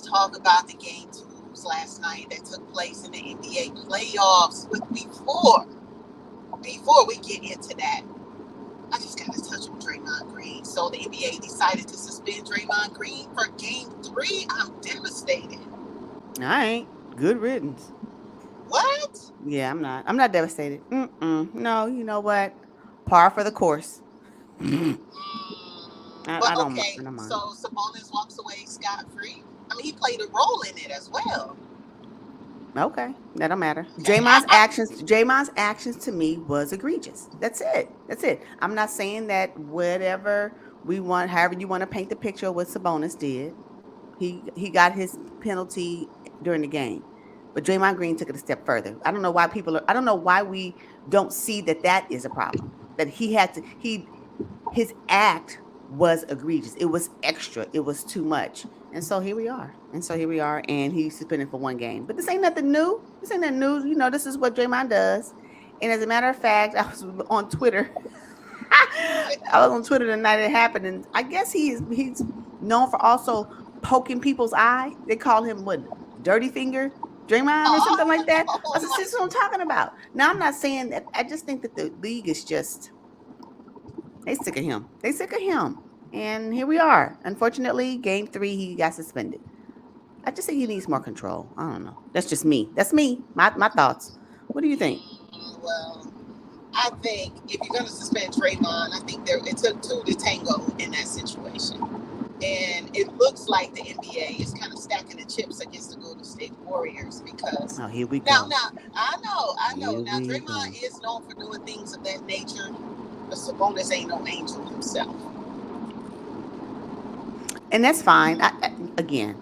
talk about the game twos last night that took place in the NBA playoffs. But before we get into that, I just got to touch on Draymond Green. So the NBA decided to suspend Draymond Green for Game 3. I'm devastated. I ain't. Good riddance. What? Yeah, I'm not. I'm not devastated. No, you know what? Par for the course. I, But I don't mind. okay, I don't so mind. Sabonis walks away scot-free. I mean, he played a role in it as well. Okay, that don't matter. Okay, Draymond's actions to me was egregious. That's it. That's it. I'm not saying that whatever we want, however you want to paint the picture of what Sabonis did, he got his penalty during the game. But Draymond Green took it a step further. I don't know why I don't know why we don't see that that is a problem. That his act was egregious. It was extra. It was too much. And so here we are. And he's suspended for one game. But this ain't nothing new. This ain't nothing new. You know, this is what Draymond does. And as a matter of fact, I was on Twitter. I was on Twitter the night it happened, and I guess he's known for also poking people's eye. They call him what, Dirty Finger Draymond or something like that. I said, oh this is what I'm talking about. Now I'm not saying that. I just think that the league is just they sick of him. They sick of him. And here we are. Unfortunately, game 3, he got suspended. I just think he needs more control. I don't know. That's just me. That's me. My thoughts. What do you think? well, I think if you're going to suspend Draymond, I think it took two to tango in that situation. And it looks like the NBA is kind of stacking the chips against the Golden State Warriors because Oh, here we now, go. now I know. Here Now we Draymond go. is known for doing things of that nature, but Sabonis ain't no angel himself. And that's fine. Again,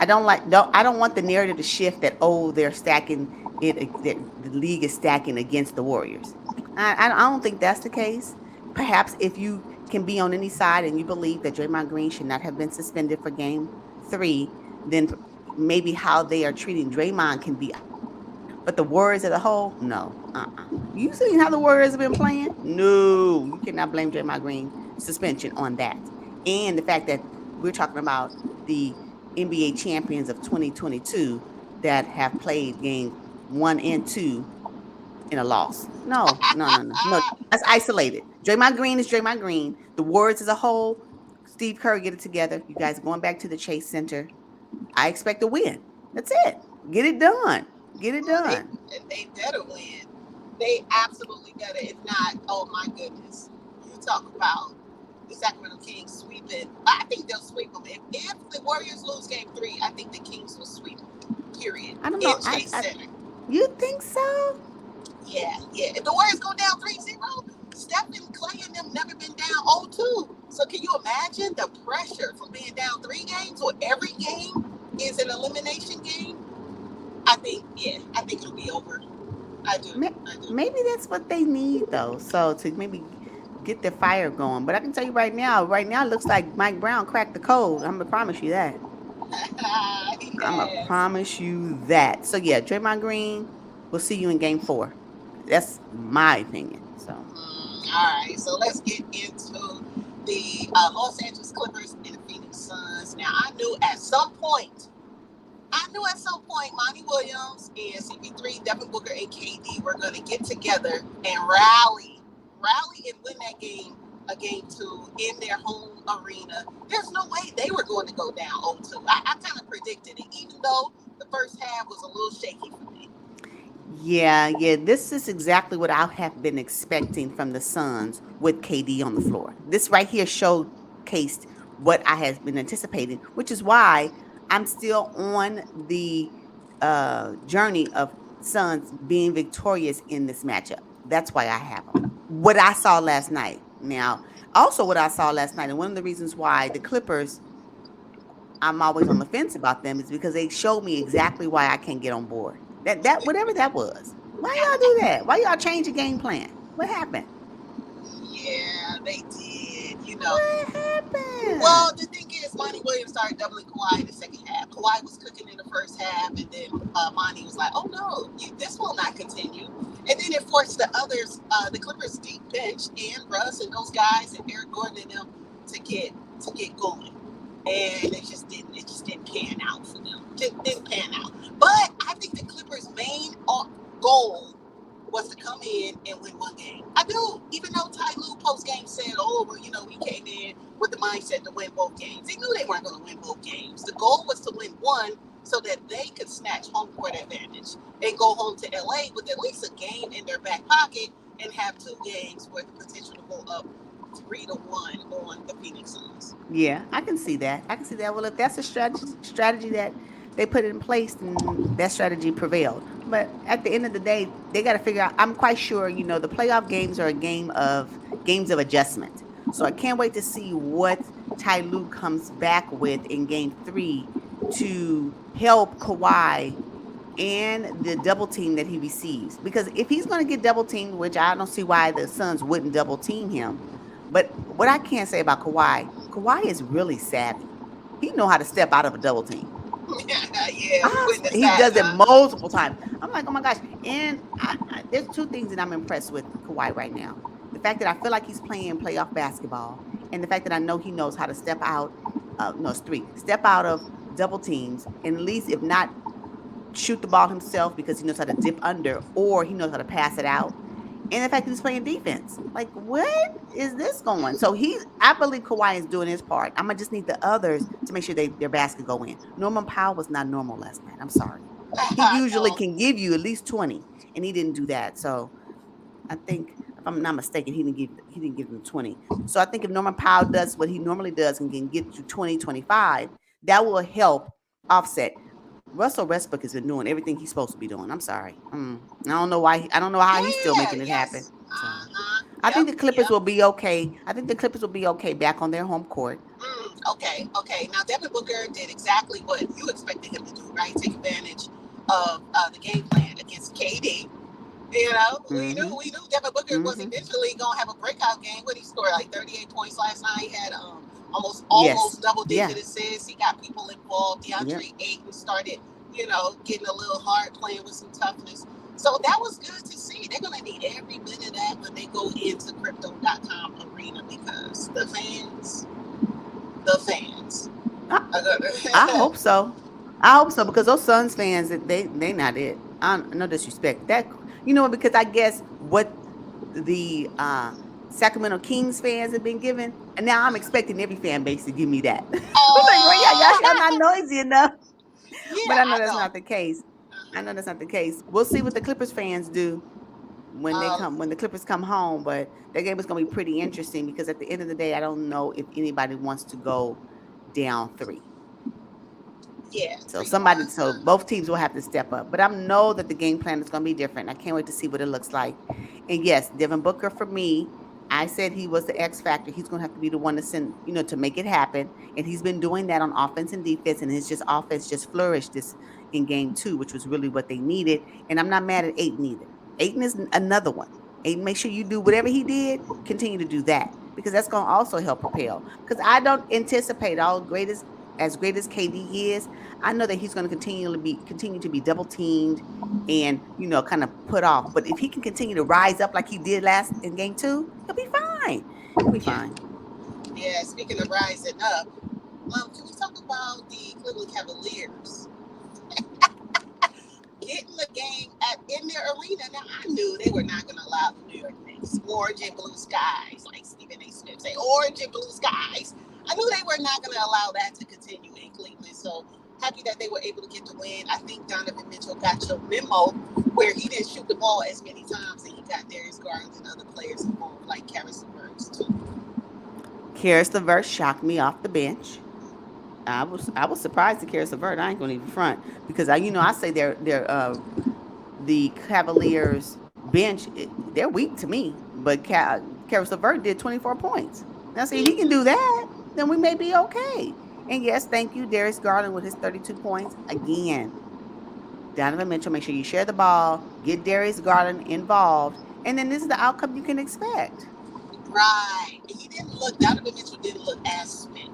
I don't want the narrative to shift that, oh, they're stacking it, that the league is stacking against the Warriors. I don't think that's the case. Perhaps if you can be on any side and you believe that Draymond Green should not have been suspended for game 3, then maybe how they are treating Draymond can be. But the Warriors as a whole, no. You seen how the Warriors have been playing? No, you cannot blame Draymond Green suspension on that. And the fact that we're talking about the NBA champions of 2022 that have played game 1 and 2 in a loss. No, no, no, no, no. That's isolated. Draymond Green is Draymond Green. The Warriors as a whole, Steve Kerr, get it together. You guys going back to the Chase Center. I expect a win. That's it. Get it done. Get it Oh, they done. they better win. They absolutely better. If not, oh my goodness, you talk about the Sacramento Kings sweeping. I think they'll sweep them. If the Warriors lose Game 3, I think the Kings will sweep them. Period. I don't know. In Chase Center. You think so? Yeah, yeah. If the Warriors go down 3-0, Steph and Clay and them never been down 0-2. So can you imagine the pressure from being down 3 games where every game is an elimination game? I think it'll be over. I do. I do. Maybe that's what they need though. So to maybe get their fire going. But I can tell you right now it looks like Mike Brown cracked the code. I'm gonna promise you that. I'm gonna Yes. promise you that. So yeah, Draymond Green, we'll see you in game 4. That's my opinion. So All right. So let's get into the Los Angeles Clippers and the Phoenix Suns. Now, Monty Williams and CP3, Devin Booker, and KD were going to get together and rally and win that game, a game 2 in their home arena. There's no way they were going to go down 0-2. I kind of predicted it, even though the first half was a little shaky for me. yeah, this is exactly what I have been expecting from the Suns with KD on the floor. This right here showcased what I have been anticipating, which is why I'm still on the journey of Suns being victorious in this matchup. That's why I have them. What I saw last night. Now, also what I saw last night, and one of the reasons why the Clippers, I'm always on the fence about them, is because they showed me exactly why I can't get on board. That whatever that was. Why y'all do that? Why y'all change the game plan? What happened? Yeah, they did. What Well, happened? the thing is, Monty Williams started doubling Kawhi in the second half. Kawhi was cooking in the first half, and then Monty was like, "Oh no, this will not continue." And then it forced the Clippers' deep bench, and Russ and those guys, and Eric Gordon and them to get going, and it just didn't pan out for them. didn't pan out. But I think the Clippers' main goal was to come in and win one game. I do. Even though Ty Lue post game said, "Oh, well, we came in with the mindset to win both games." They knew they weren't going to win both games. The goal was to win one so that they could snatch home court advantage and go home to LA with at least a game in their back pocket and have two games with the potential to go up 3-1 on the Phoenix Suns. Yeah, I can see that. I can see that. Well, if that's a strategy that they put in place, then that strategy prevailed. But at the end of the day, they got to figure out. I'm quite sure, the playoff games are a games of adjustment. So I can't wait to see what Ty Lue comes back with in Game 3 to help Kawhi and the double team that he receives. Because if he's going to get double teamed, which I don't see why the Suns wouldn't double team him, but what I can't say about Kawhi, Kawhi is really savvy. He know how to step out of a double team. Yeah, witness He that, does it huh? multiple times. I'm like, oh my gosh. And there's two things that I'm impressed with Kawhi right now. The fact that I feel like he's playing playoff basketball, and the fact that I know he knows how to step out. No, it's three. Step out of double teams, and at least if not shoot the ball himself because he knows how to dip under, or he knows how to pass it out. And the fact that he's playing defense. Like, what is this going? So I believe Kawhi is doing his part. I'm gonna just need the others to make sure their basket go in. Norman Powell was not normal last night. I'm sorry. He usually No. can give you at least 20, and he didn't do that. So I think, if I'm not mistaken, he didn't give them 20. So I think if Norman Powell does what he normally does and can get you 20, 25, that will help offset. Russell Westbrook has been doing everything he's supposed to be doing. I'm sorry. I don't know why. I don't know how he's still Yeah, making it happen. yes. So I Yep, think the Clippers yep. will be okay. I think the Clippers will be okay back on their home court. Okay. Now, Devin Booker did exactly what you expected him to do, right? Take advantage of the game plan against KD. We knew Mm-hmm. Devin Booker was Mm-hmm. eventually gonna have a breakout game. What he scored like 38 points last night. He had Yes. almost double Yeah. digit assists. He got people involved. Yep. DeAndre Ayton started, getting a little hard, playing with some toughness. So that was good to see. They're gonna need every bit of that when they go into crypto.com arena because the fans I, are I gonna hope so. I hope so because those Suns fans, they not it. No disrespect. That because I guess what the Sacramento Kings fans have been given, and now I'm expecting every fan base to give me that. I'm like, well, yeah, y'all Oh not noisy enough. yeah, But I know I that's know. not the case. I Uh-huh. know that's not the case. We'll see what the Clippers fans do Um, when the Clippers come home. But that game is going to be pretty interesting because at the end of the day, I don't know if anybody wants to go down 3. yeah, So 3-1. both teams will have to step up. But I know that the game plan is going to be different. I can't wait to see what it looks like. And yes, Devin Booker for me, I said he was the X factor. He's going to have to be the one to send, to make it happen. And he's been doing that on offense and defense. And his just offense just flourished this in Game 2, which was really what they needed. And I'm not mad at Aiton either. Aiton is another one. Aiton, make sure you do whatever he did. Continue to do that because that's going to also help propel. Because I don't anticipate as great as KD is. I know that he's going to continue to be double teamed and kind of put off. But if he can continue to rise up like he did last in Game 2, he'll be fine. He'll be Yeah, fine. yeah. Speaking of rising up, can we talk about the Cleveland Cavaliers getting the game in their arena? Now I knew they were not going to allow the New York Knicks orange and blue skies, like Stephen A. Smith say, orange and blue skies. I knew they were not going to allow that to continue in Cleveland. So happy that they were able to get the win. I think Donovan Mitchell got your memo where he didn't shoot the ball as many times, and he got Darius Garland and other players involved, like Harrison Burns too. Karis LeVert shocked me off the bench. I was surprised at Karis LeVert. I ain't gonna even front because I say the Cavaliers bench, they're weak to me, but Karis LeVert did 24 points. Now, see if he can do Mm-hmm. that, then we may be okay. And yes, thank you, Darius Garland with his 32 points again. Donovan Mitchell, make sure you share the ball, get Darius Garland involved, and then this is the outcome you can expect. Right. He didn't look, Donovan Mitchell didn't look as spent,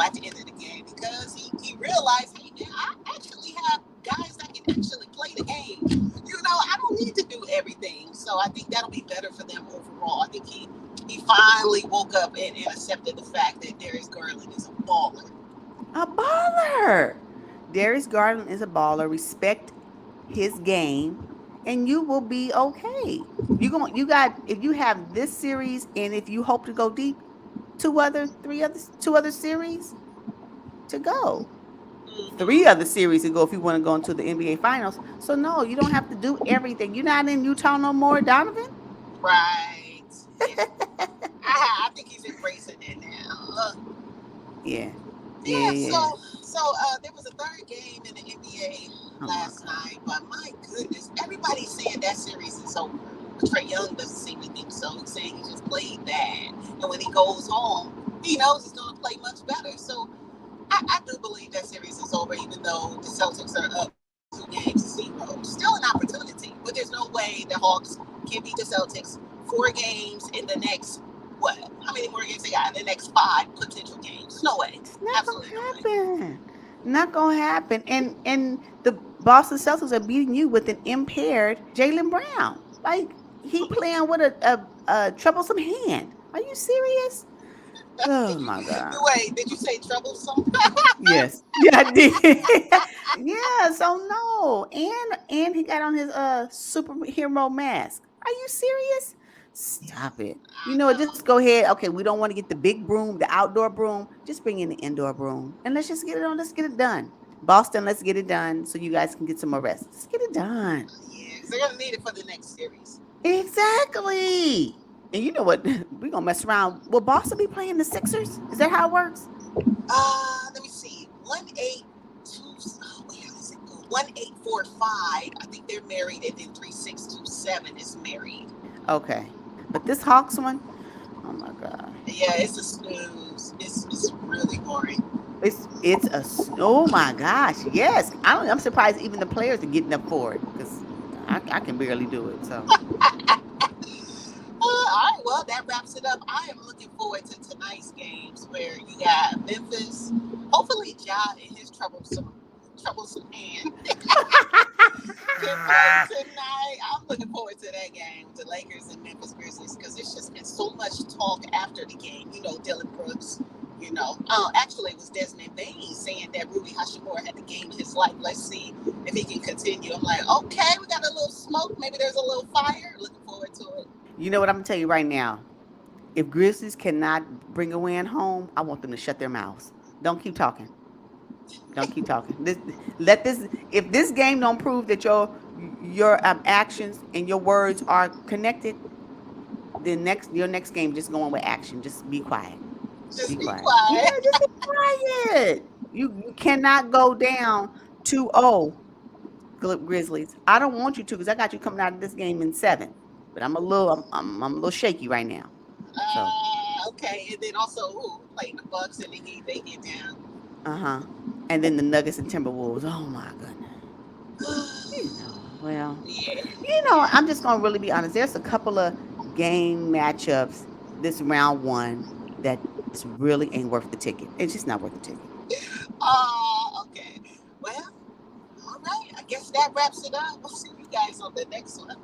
at the end of the game because he realized, hey, man, I actually have guys that can actually play the game. I don't need to do everything. So I think that'll be better for them overall. I think he finally woke up and accepted the fact that Darius Garland is a baller. A baller. Darius Garland is a baller. Respect his game, and you will be okay. You got if you have this series, and if you hope to go deep, two other series to go. Three Mm-hmm. other series to go if you want to go into the NBA Finals. So no, you don't have to do everything. You're not in Utah no more, Donovan. Right. Yeah. I think he's embracing it now. Yeah, yeah, Yeah. yeah, yeah. There was a third game in the NBA Oh my last God. night, but my goodness, everybody's saying that series is over. Trey Young doesn't seem to think so. He's saying he just played bad, and when he goes home, he knows he's going to play much better. So I do believe that series is over, even though the Celtics are up 2 games to 0. Still an opportunity, but there's no way the Hawks can beat the Celtics 4 games in the next, what? How many more games they got in the next 5 potential games? No way. It's not Absolutely no way. gonna happen. Not gonna happen. And the Boston Celtics are beating you with an impaired Jalen Brown. Like he playing with a troublesome hand. Are you serious? Oh my God. Wait, did you say troublesome? Yes. Yeah, I did. Yeah, so no. And he got on his superhero mask. Are you serious? Stop it. You I know what? Just know. go ahead. Okay, we don't want to get the big broom, the outdoor broom. Just bring in the indoor broom. And let's just get it on. Let's get it done. Boston, let's get it done so you guys can get some more rest. Let's get it done. Yeah, 'cause they're going to need it for the next series. Exactly. And you know what? We're gonna mess around. Will Boston be playing the Sixers? Is that how it works? Let me see. 182. Oh, wait, how does it go? 1845. I think they're married, and then 3627 is married. Okay. But this Hawks one, oh my God. Yeah, it's a snooze. It's really boring. Oh my gosh, yes. I'm surprised even the players are getting up for it because I can barely do it. So All right, well, that wraps it up. I am looking forward to tonight's games where you got Memphis. Hopefully, Ja and his troublesome hand can play tonight. I'm looking forward to that game, the Lakers and Memphis Grizzlies, because there's just been so much talk after the game. Dylan Brooks. Actually, it was Desmond Bain saying that Rui Hashimura had the game of his life. Let's see if he can continue. I'm like, okay, we got a little smoke. Maybe there's a little fire. Looking forward to it. you know what I'm gonna tell you right now. If Grizzlies cannot bring a win home, I want them to shut their mouths. Don't keep talking. Don't keep talking. Let this. If this game don't prove that your actions and your words are connected, then your next game just going with action. Just be quiet. Be Just be quiet. Yeah, quiet. just be quiet. You cannot go down 2-0 Grizzlies. I don't want you to because I got you coming out of this game in 7. But I'm a little shaky right now. So Okay, and then also playing the Bucks and the Heat, they get down. uh-huh. And then the Nuggets and Timberwolves. Oh my goodness. Well, Yeah, I'm yeah. just gonna really be honest. There's a couple of game matchups this round one that really ain't worth the ticket. It's just not worth the ticket. Okay. Well, all right. I guess that wraps it up. We'll see you guys on the next one.